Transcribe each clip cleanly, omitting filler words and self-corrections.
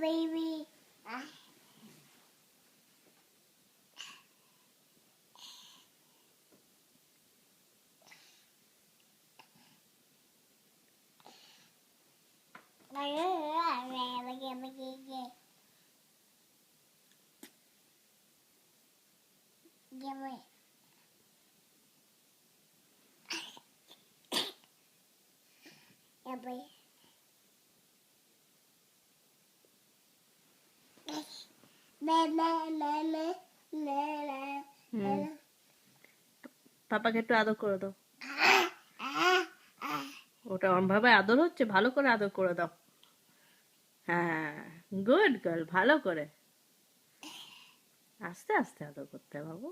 Baby. পাপাকে একটু আদর করে দাও। ওটা ভাবে আদর হচ্ছে, ভালো করে আদর করে দাও। হ্যাঁ, গুড গার্ল, ভালো করে। আস্তে আস্তে আদর করতে হবে বাবু,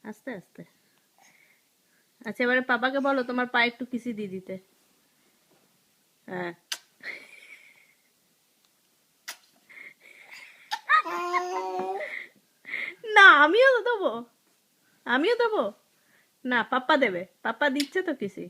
আস্তে আস্তে। আচ্ছা, এবারে পাপাকে বলো তোমার পায়ে একটু কিসি দিয়ে দিতে। হ্যাঁ, না আমিও তো দেবো, আমিও দেবো। না, পাপ্পা দেবে, পাপ্পা দিচ্ছে তো কিসি।